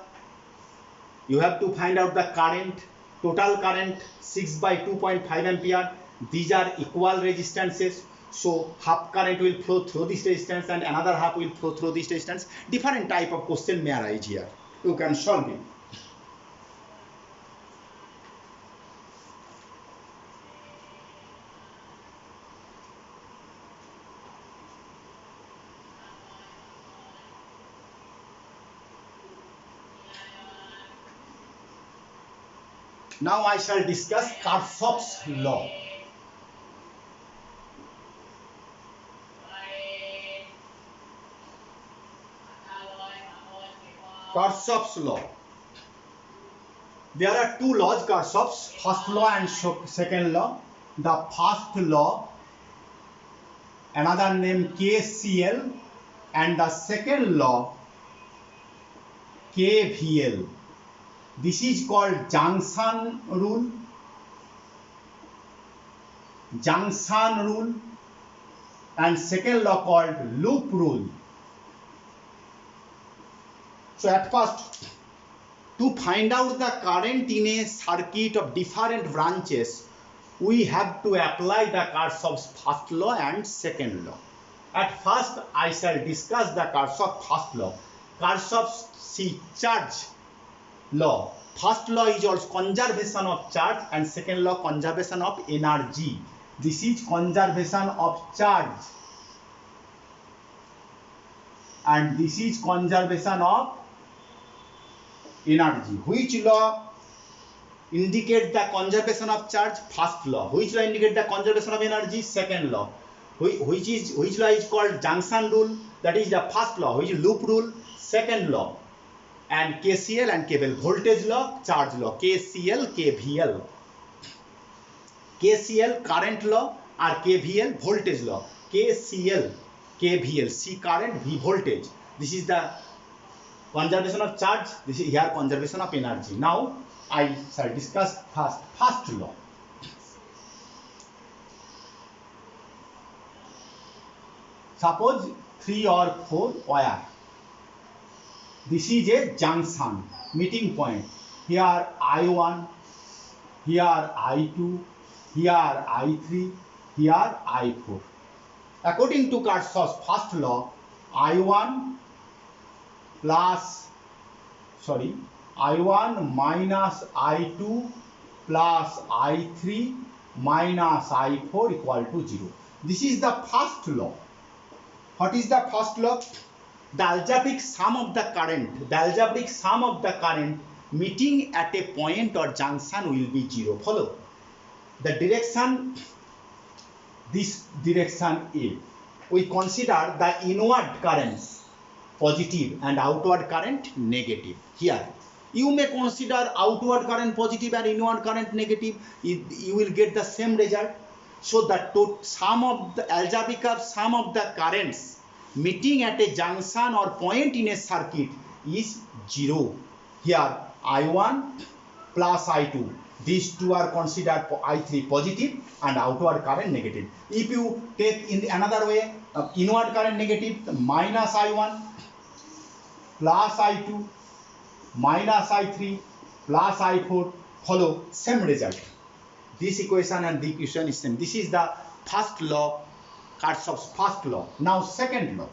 You have to find out the current, total current 6 by 2.5 ampere. These are equal resistances, so half current will flow through this resistance and another half will flow through this resistance. Different type of question may arise here. You can solve it. Now I shall discuss Kirchhoff's law. Kirchhoff's law. There are two laws, Kirchhoff's first law and second law. The first law, another name KCL, and the second law KVL. This is called junction rule. Junction rule, and second law called loop rule. So at first, to find out the current in a circuit of different branches, we have to apply the Kirchhoff's first law and second law. At first, I shall discuss the Kirchhoff's first law. Kirchhoff's charge law. First law is also conservation of charge, and second law conservation of energy. This is conservation of charge, and this is conservation of energy. Which law indicate the conservation of charge? First law. Which law indicate the conservation of energy? Second law. Which law is called junction rule? That is the first law. Which is loop rule? Second law. and KCL and KVL, voltage law, charge law, KCL, KVL, KCL current law or KVL voltage law, KCL, KVL, C current, V voltage. This is the conservation of charge, this is here conservation of energy. Now I shall discuss first law. Suppose 3 or 4 wire. This is a junction, meeting point. Here I1, here I2, here I3, here I4. According to Kirchhoff's first law, I1 minus I2 plus I3 minus I4 equal to 0. This is the first law. What is the first law? The algebraic sum of the current, meeting at a point or junction will be 0. Follow. The direction, this direction A. We consider the inward currents positive and outward current negative. Here, you may consider outward current positive and inward current negative. You will get the same result. So the sum of the algebraic sum of the currents meeting at a junction or point in a circuit is 0. Here I1 plus I2, these two are considered I3 positive and outward current negative. If you take in another way, inward current negative, minus I1 plus I2 minus I3 plus I4, follow same result. This equation and the equation is same. This is the first law, Kirchhoff's first law. Now second law.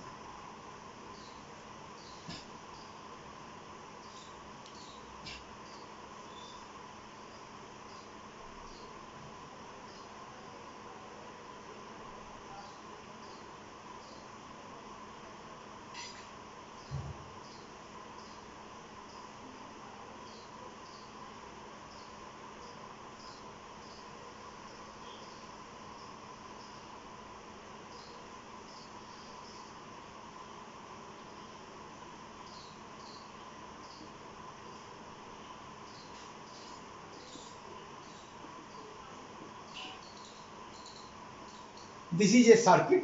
This is a circuit.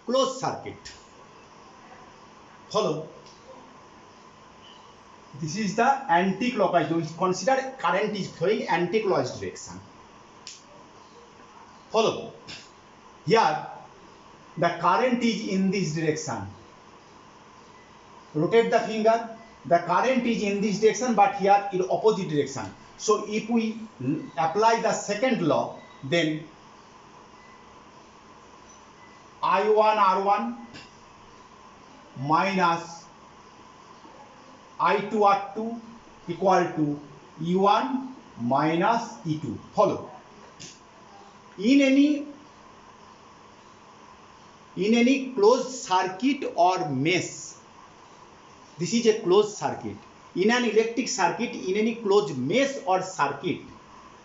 Closed circuit. Follow. This is the anti-clockwise. We consider current is flowing anti-clockwise direction. Follow. Here the current is in this direction. Rotate the finger. The current is in this direction, but here in opposite direction. So if we apply the second law, then I1 R1 minus I2 R2 equal to E1 minus E2. Follow. In any closed circuit or mesh, this is a closed circuit. In an electric circuit, in any closed mesh or circuit,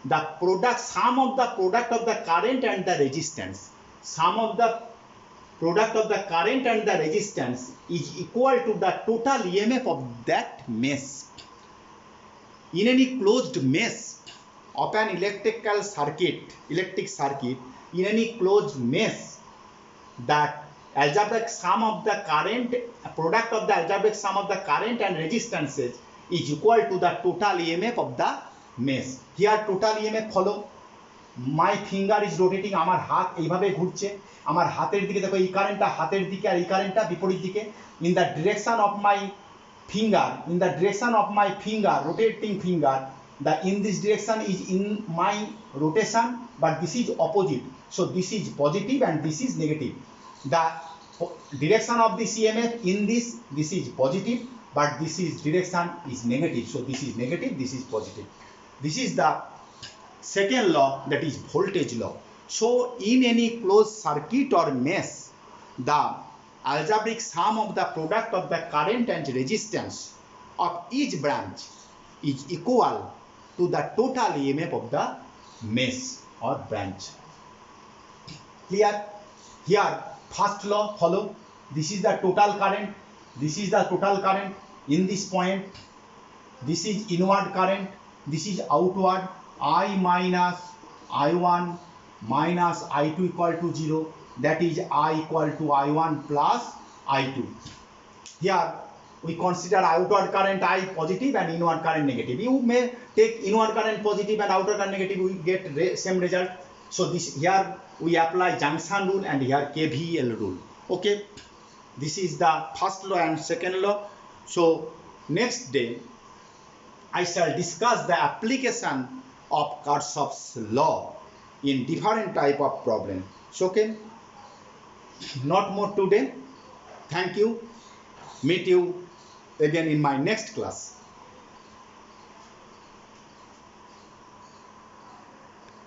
the sum of the product of the current and the resistance, sum of the product of the current and the resistance is equal to the total EMF of that mesh. In any closed mesh of an electric circuit, in any closed mesh, the algebraic sum of the current, product of the algebraic sum of the current and resistances is equal to the total EMF of the mesh. Here total EMF, follow. My finger is rotating, আমার হাত এইভাবে ঘুরছে, আমার হাতের দিকে দেখো এই কারেন্টটা হাতের দিকে আর এই কারেন্টটা বিপরীত দিকে। In the direction of my finger, rotating finger, in this direction is in my rotation, but this is opposite. So this is positive and this is negative. The direction of this EMF in this is positive, but this is direction is negative. So this is negative, this is positive. This is the second law, that is voltage law. So in any closed circuit or mesh, the algebraic sum of the product of the current and resistance of each branch is equal to the total EMF of the mesh or branch. Clear? Here first law follow. This is the total current. This is the total current in this point. This is inward current. This is outward. I minus I1 minus I2 equal to 0. That is I equal to I1 plus I2. Here we consider outward current I positive and inward current negative. You may take inward current positive and outer current negative, we get same result. So this here we apply junction rule and here KVL rule. Okay, this is the first law and second law. So next day I shall discuss the application of Kirchhoff's law in different type of problem. So okay, not more today. Thank you. Meet you again in my next class.